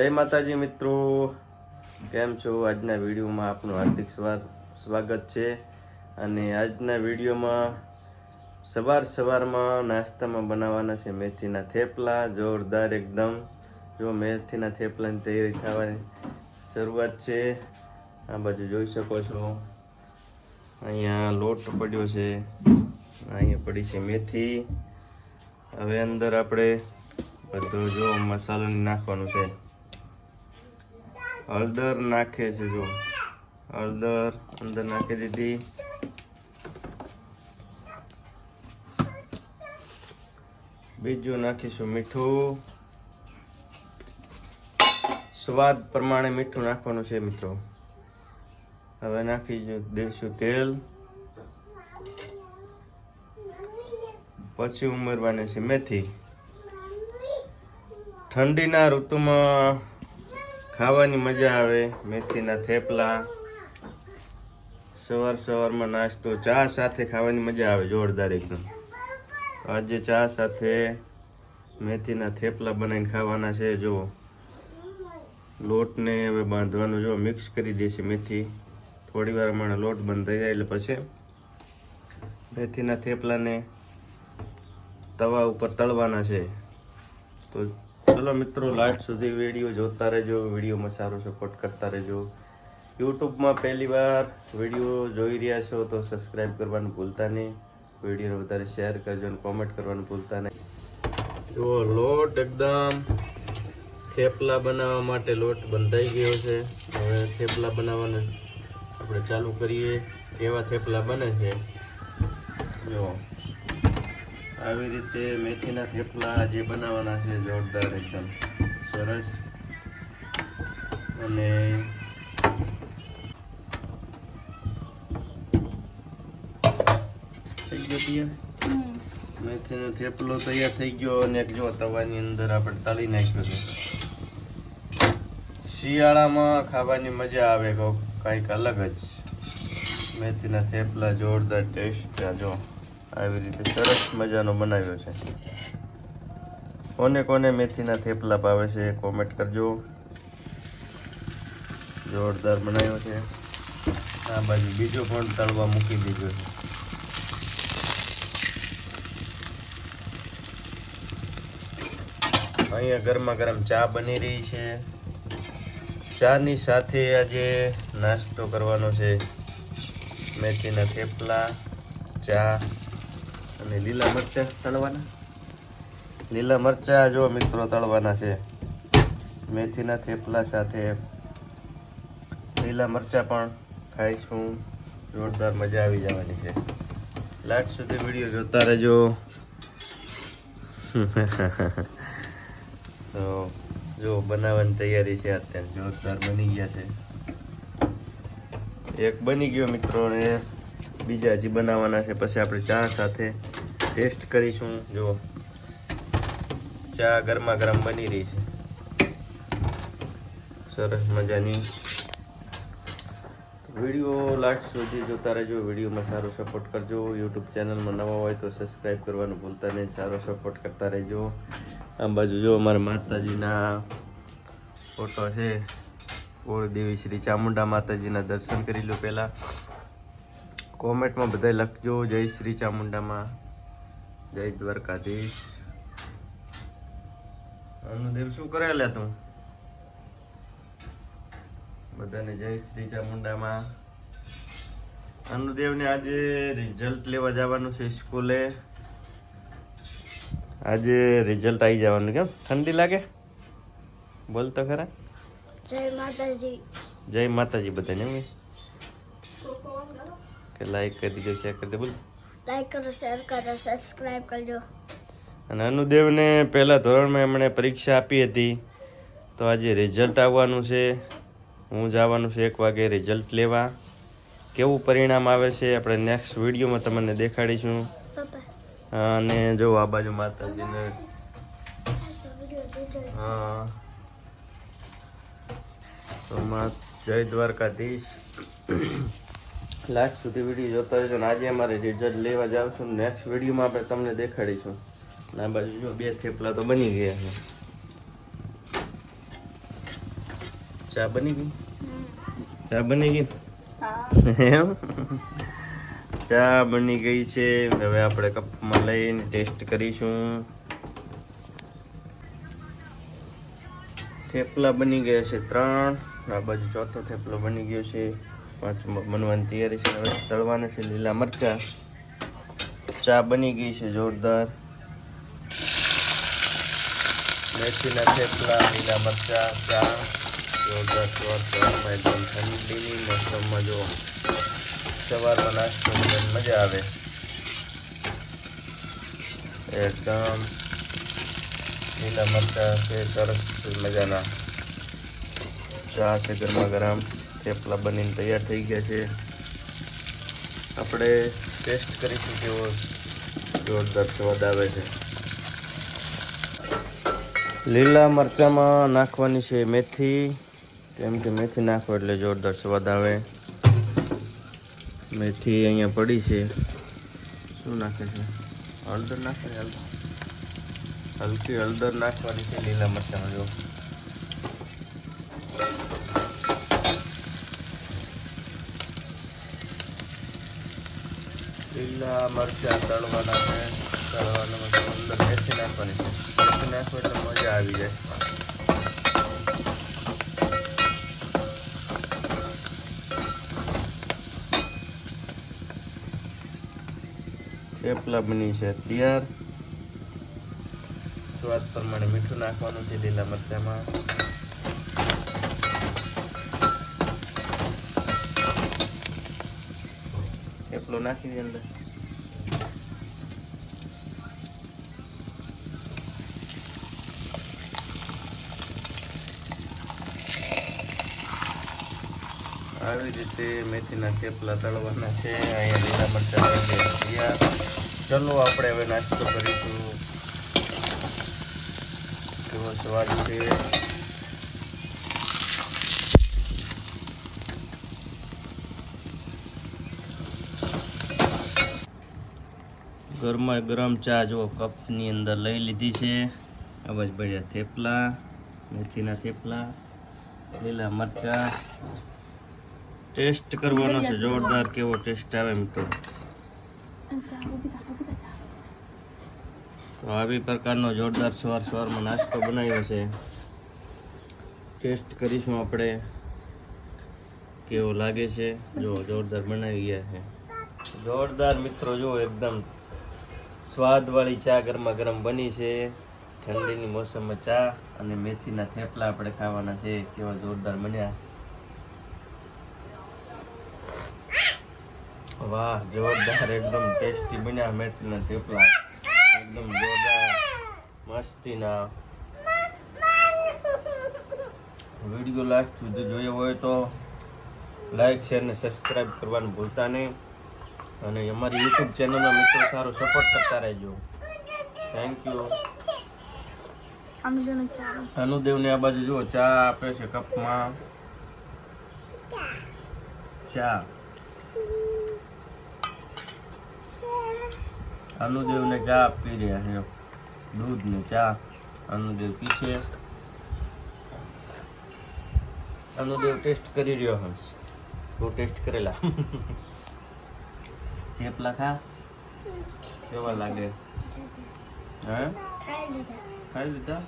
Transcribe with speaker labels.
Speaker 1: જય માતાજી મિત્રો, કેમ છો? આજના વિડીયોમાં આપનું હાર્દિક સ્વાગત છે. અને આજના વિડીયોમાં સવારમાં નાસ્તામાં બનાવવાના છે મેથીના થેપલા. જોરદાર એકદમ. જો મેથીના થેપલાની તૈયારી થવાની શરૂઆત છે. આ બાજુ જોઈ શકો છો, અહીંયા લોટ પડ્યો છે, અહીંયા પડી છે મેથી. હવે અંદર આપણે બધું જો મસાલો નાખવાનું છે. હળદર નાખે છે, જો હળદર અંદર નાખી દીધી. બીજું નાખીશું મીઠું, સ્વાદ પ્રમાણે મીઠું નાખવાનું છે મિત્રો. હવે નાખી દઈશું તેલ, પછી ઉમેરવાની છે મેથી. ઠંડીના ઋતુમાં ખાવાની મજા આવે મેથીના થેપલા. સવારમાં નાસ્તો ચા સાથે ખાવાની મજા આવે જોરદાર એકદમ. આજે ચા સાથે મેથીના થેપલા બનાવીને ખાવાના છે. જો લોટને હવે બાંધવાનું, જો મિક્સ કરી દેશે મેથી. થોડી વાર મને લોટ બંધ થઈ જાય એટલે પછી મેથીના થેપલાને તવા ઉપર તળવાના છે. તો ચલો મિત્રો, લાસ્ટ સુધી વિડીયો જોતા રહેજો. વિડીયોમાં સારો સપોર્ટ કરતા રહેજો. યુટ્યુબમાં પહેલી વાર વિડીયો જોઈ રહ્યા છો તો સબસ્ક્રાઈબ કરવાનું ભૂલતા નહીં. વિડીયોને વધારે શેર કરજો અને કોમેન્ટ કરવાનું ભૂલતા નહીં. જો લોટ એકદમ થેપલા બનાવવા માટે લોટ બંધાઈ ગયો છે. હવે થેપલા બનાવવાનું આપણે ચાલુ કરીએ. કેવા થેપલા બને છે જો આવી રીતે મેથીના થેપલા જે બનાવવાના છે જોરદાર એકદમ સરસ. અને થઈ ગયો મેથીનો થેપલો તૈયાર થઈ ગયો. અને જો તવાની અંદર આપણે તળી નાખ્યો છે. શિયાળામાં ખાવાની મજા આવે કંઈક અલગ જ. મેથીના થેપલા જોરદાર ટેસ્ટ. જો આવી રીતે સરસ મજાનો બનાવ્યો છે. કોને મેથીના થેપલા ભાવે છે કોમેન્ટ કરજો. જોરદાર બનાવ્યો છે. આ બાજુ બીજો પણ તળવા મૂકી દીધો છે. અહીંયા ગરમા ગરમ ચા બની રહી છે. ચાની સાથે આજે નાસ્તો કરવાનો છે. મેથીના થેપલા, ચા અને લીલા મરચાં તળવાના. લીલા મરચાં જો મિત્રો તળવાના છે. મેથીના થેપલા સાથે લીલા મરચાં પણ ખાઈશું. જોરદાર મજા આવી જવાની છે. લાસ્ટ સુધી વિડીયો જોતા રહેજો. તો જો બનાવવાની તૈયારી છે. અત્યારે જોરદાર બની ગયા છે. એક બની ગયો મિત્રો, ને બીજા હજી બનાવવાના છે. પછી આપણે ચા સાથે ટેસ્ટ કરીશું. જો ચા ગરમા ગરમ બની રહી છે સરસ મજાની. વિડીયો લાસ્ટ સુધી જોતા રહેજો. વિડીયોમાં સારો સપોર્ટ કરજો. યુટ્યુબ ચેનલમાં નવા હોય તો સબસ્ક્રાઈબ કરવાનું ભૂલતા નહીં. સારો સપોર્ટ કરતા રહેજો. આ બાજુ જો અમારા માતાજીના ફોટો છે. કુળદેવી શ્રી ચામુંડા માતાજીના દર્શન કરી લો. પહેલાં કોમેન્ટમાં બધા લખજો જય શ્રી ચામુંડામાં, જય દ્વારકાધીશ. અનુદેવ શું કરે લે તું? બધાને જય શ્રી ચામુંડામાં. અનુદેવને આજે રિઝલ્ટ લેવા જવાનું છે સ્કૂલે. આજે રિઝલ્ટ આવી જવાનું. કેમ ઠંડી લાગે? બોલ તો ખરા.
Speaker 2: જય માતાજી.
Speaker 1: જય માતાજી બધાને. એમ કે લાઈક કરી દેજો, શેર કરી દે. બોલ
Speaker 2: લાઈક કરો, શેર કરો, સબસ્ક્રાઇબ કરજો.
Speaker 1: અને અનુદેવને પહેલા ધોરણમાં એમણે પરીક્ષા આપી હતી, તો આજે રિઝલ્ટ આવવાનું છે. હું જવાનું છે 1 વાગે રિઝલ્ટ લેવા. કેવું પરિણામ આવે છે આપણે નેક્સ્ટ વિડીયોમાં તમને દેખાડીશું. અને જો આ બાજુ માતાજીને હા તો જય દ્વારકાધીશ. લાસ્ટ સુધી વિડીયો જોતા રહેજો. અને આજે અમારે રિઝલ્ટ લેવા જાવશું. નેક્સ્ટ વિડીયોમાં આપણે તમને દેખાડીશું. આ બાજુ જો 2 થેપલા તો બની ગયા છે. ચા બની ગઈ? ચા બની ગઈ? એમ? ચા બની ગઈ છે. હવે આપણે કપમાં લઈને ટેસ્ટ કરીશું. થેપલા બની ગયા છે 3. આ બાજુ ચોથો થેપલો બની ગયો છે. 5મો બનવાની તૈયારી છે. હવે તળવાના છે લીલા મરચા. ચા બની ગઈ છે જોરદાર. મેથીના થેપલા, લીલા મરચા, ચા જોરદાર. સવારમાં એકદમ ઠંડીની મોસમમાં જો સવારમાં નાસ્તો કરીને મજા આવે એકદમ. લીલા મરચા છે સરસ મજાના. ચા છે ગરમા ગરમ. થેપલા બનીને તૈયાર થઈ ગયા છે. આપણે ટેસ્ટ કરીશું કેવો જોરદાર સ્વાદ આવે છે. લીલા મરચામાં નાખવાની છે મેથી, કેમ કે મેથી નાખો એટલે જોરદાર સ્વાદ આવે. મેથી અહીંયા પડી છે. શું નાખે છે? હળદર નાખે છે. હલકી હળદર નાખવાની છે લીલા મરચામાં. જો લીલા મરચા તળવાના છે. તળવાના અંદર મેથી નાખવાની છે. મેથી નાખો એટલે મજા આવી જાય. થેપલા બની છે તૈયાર. સ્વાદ પ્રમાણે મીઠું નાખવાનું છે લીલા મરચામાં. થેપલો નાખી દે અંદર. આવી રીતે મેથીના થેપલા તળવાના છે. અહીંયા લીલા મરચાં તૈયાર. ચલો આપણે હવે નાસ્તો કરીશું. કેવો સ્વાદ છે. ગરમા ગરમ ચા જો કપની અંદર લઈ લીધી છે. આવા જ બળ્યા થેપલા, મેથીના થેપલા, લીલા મરચા. ટેસ્ટ કરવાનો છે જોરદાર. કેવો ટેસ્ટ આવે મિત્રો. તો આવી પ્રકારનો જોરદાર સવારમાં નાસ્તો બનાવ્યો છે. ટેસ્ટ કરીશું આપણે કેવો લાગે છે. જો જોરદાર બનાવી ગયા છે. જોરદાર મિત્રો. જો એકદમ સ્વાદવાળી ચા ગરમા ગરમ બની છે. ઠંડીની મોસમમાં ચા અને મેથીના થેપલા આપણે ખાવાના છે. કેવા જોરદાર બન્યા. વાહ જોરદાર એકદમ ટેસ્ટી બન્યા મેથીના થેપલા. એકદમ જોરદાર મસ્તીના. વિડીયો લાસ્ટ સુધી જોયો હોય તો લાઈક શેર ને સબસ્ક્રાઈબ કરવાનું ભૂલતા નહીં. અને અમારી યુટ્યુબ ચેનલમાં મિત્રો સારો સપોર્ટ કરતા રહેજો. Thank you. અનુદેવને આ બાજુ જુઓ ચા આપે છે કપમાં. ચા અનુદેવને ચા આપી રહ્યા છે. દૂધ ને ચા અનુદેવ પીશે. અનુદેવ ટેસ્ટ કરી રહ્યો હંસ. તું ટેસ્ટ કરેલા થેપલા ખા. કેવા લાગે? હે ખાઈ લીધા?